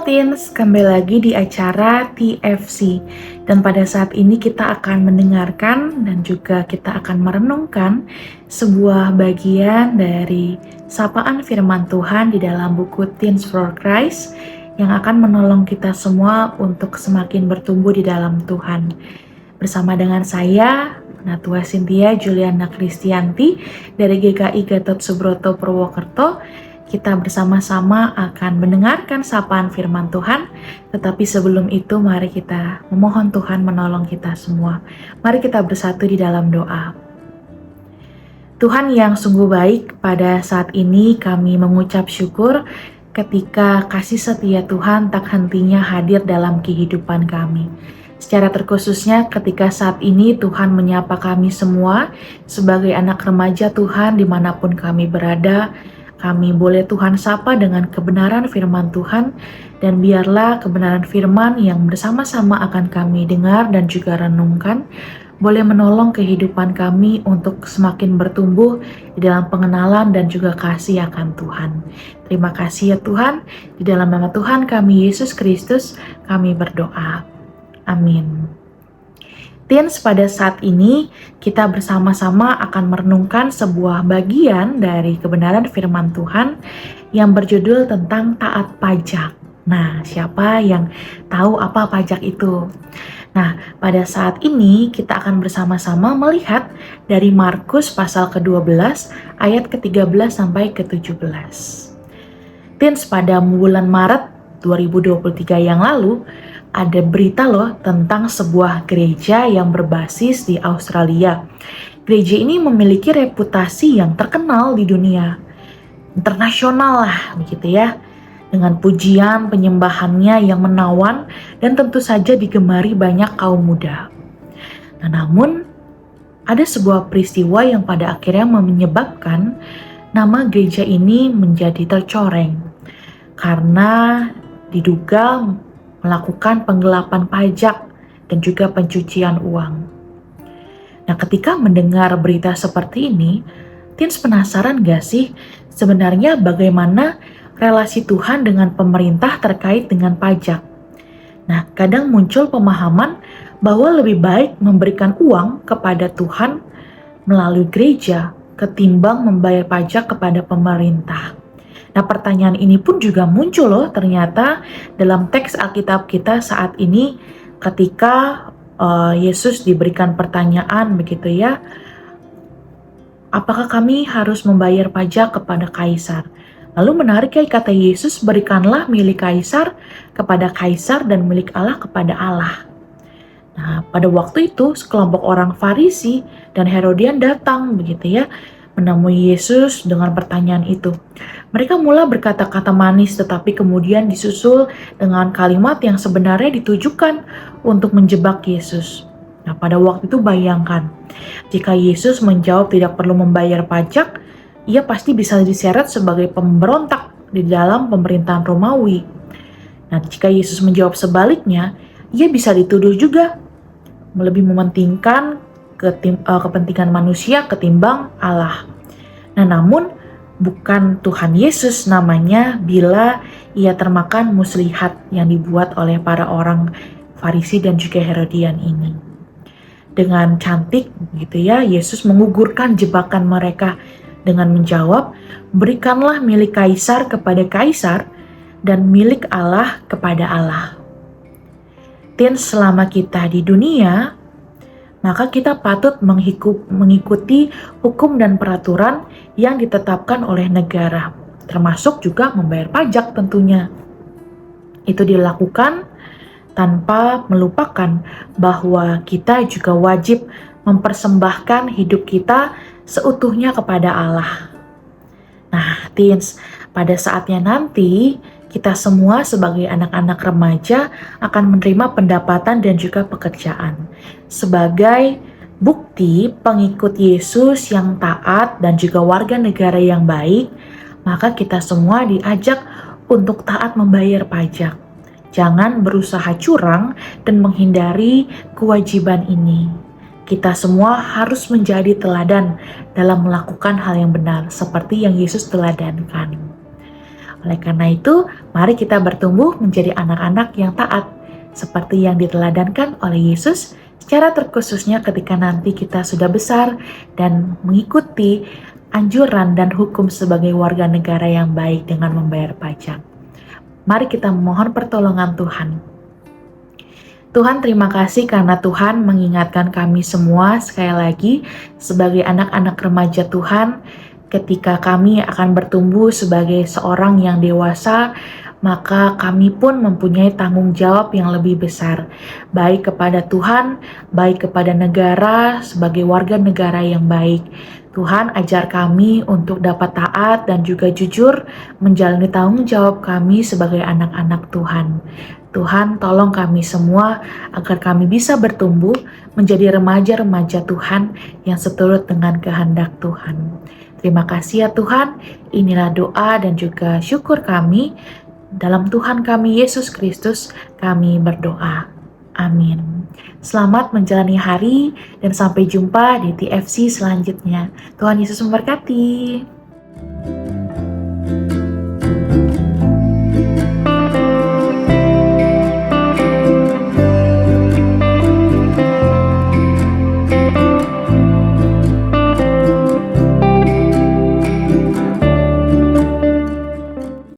Teens, kembali lagi di acara TFC. Dan pada saat ini kita akan mendengarkan dan juga kita akan merenungkan sebuah bagian dari sapaan firman Tuhan di dalam buku Teens for Christ yang akan menolong kita semua untuk semakin bertumbuh di dalam Tuhan. Bersama dengan saya, Natua Cynthia Juliana Kristianti dari GKI Gatot Subroto Purwokerto. Kita bersama-sama akan mendengarkan sapaan firman Tuhan, tetapi sebelum itu mari kita memohon Tuhan menolong kita semua. Mari kita bersatu di dalam doa. Tuhan yang sungguh baik, pada saat ini kami mengucap syukur ketika kasih setia Tuhan tak hentinya hadir dalam kehidupan kami. Secara terkhususnya ketika saat ini Tuhan menyapa kami semua sebagai anak remaja Tuhan dimanapun kami berada. Kami boleh Tuhan sapa dengan kebenaran firman Tuhan, dan biarlah kebenaran firman yang bersama-sama akan kami dengar dan juga renungkan boleh menolong kehidupan kami untuk semakin bertumbuh di dalam pengenalan dan juga kasih akan Tuhan. Terima kasih ya Tuhan, di dalam nama Tuhan kami Yesus Kristus kami berdoa. Amin. Teens, pada saat ini kita bersama-sama akan merenungkan sebuah bagian dari kebenaran firman Tuhan yang berjudul tentang taat pajak. Nah, siapa yang tahu apa pajak itu? Nah, pada saat ini kita akan bersama-sama melihat dari Markus pasal ke-12 ayat ke-13 sampai ke-17. Teens, pada bulan Maret 2023 yang lalu, ada berita loh tentang sebuah gereja yang berbasis di Australia. Gereja ini memiliki reputasi yang terkenal di dunia internasional lah, begitu ya. Dengan pujian penyembahannya yang menawan dan tentu saja digemari banyak kaum muda. Nah, namun ada sebuah peristiwa yang pada akhirnya menyebabkan nama gereja ini menjadi tercoreng karena diduga melakukan penggelapan pajak dan juga pencucian uang. Nah, ketika mendengar berita seperti ini, Teens penasaran gak sih sebenarnya bagaimana relasi Tuhan dengan pemerintah terkait dengan pajak? Nah, kadang muncul pemahaman bahwa lebih baik memberikan uang kepada Tuhan melalui gereja ketimbang membayar pajak kepada pemerintah. Nah, pertanyaan ini pun juga muncul loh ternyata dalam teks Alkitab kita saat ini ketika Yesus diberikan pertanyaan begitu ya. Apakah kami harus membayar pajak kepada Kaisar? Lalu menarik ya kata Yesus, berikanlah milik Kaisar kepada Kaisar dan milik Allah kepada Allah. Nah, pada waktu itu sekelompok orang Farisi dan Herodian datang begitu ya, menemui Yesus dengan pertanyaan itu. Mereka mulai berkata-kata manis tetapi kemudian disusul dengan kalimat yang sebenarnya ditujukan untuk menjebak Yesus. Nah, pada waktu itu bayangkan, jika Yesus menjawab tidak perlu membayar pajak, ia pasti bisa diseret sebagai pemberontak di dalam pemerintahan Romawi. Nah, jika Yesus menjawab sebaliknya, ia bisa dituduh juga lebih mementingkan kepentingan manusia ketimbang Allah. Nah, namun bukan Tuhan Yesus namanya bila ia termakan muslihat yang dibuat oleh para orang Farisi dan juga Herodian ini. Dengan cantik gitu ya, Yesus menggugurkan jebakan mereka dengan menjawab, berikanlah milik Kaisar kepada Kaisar dan milik Allah kepada Allah. Dan selama kita di dunia, maka kita patut mengikuti hukum dan peraturan yang ditetapkan oleh negara, termasuk juga membayar pajak tentunya. Itu dilakukan tanpa melupakan bahwa kita juga wajib mempersembahkan hidup kita seutuhnya kepada Allah. Nah, teens, pada saatnya nanti kita semua sebagai anak-anak remaja akan menerima pendapatan dan juga pekerjaan. Sebagai bukti pengikut Yesus yang taat dan juga warga negara yang baik, maka kita semua diajak untuk taat membayar pajak. Jangan berusaha curang dan menghindari kewajiban ini. Kita semua harus menjadi teladan dalam melakukan hal yang benar seperti yang Yesus teladankan. Oleh karena itu, mari kita bertumbuh menjadi anak-anak yang taat, seperti yang diteladankan oleh Yesus, secara terkhususnya ketika nanti kita sudah besar dan mengikuti anjuran dan hukum sebagai warga negara yang baik dengan membayar pajak. Mari kita memohon pertolongan Tuhan. Tuhan, terima kasih karena Tuhan mengingatkan kami semua sekali lagi sebagai anak-anak remaja Tuhan, ketika kami akan bertumbuh sebagai seorang yang dewasa, maka kami pun mempunyai tanggung jawab yang lebih besar, baik kepada Tuhan, baik kepada negara, sebagai warga negara yang baik. Tuhan, ajar kami untuk dapat taat dan juga jujur menjalani tanggung jawab kami sebagai anak-anak Tuhan. Tuhan, tolong kami semua agar kami bisa bertumbuh menjadi remaja-remaja Tuhan yang seturut dengan kehendak Tuhan. Terima kasih ya Tuhan, inilah doa dan juga syukur kami. Dalam Tuhan kami Yesus Kristus, kami berdoa. Amin. Selamat menjalani hari dan sampai jumpa di TFC selanjutnya. Tuhan Yesus memberkati.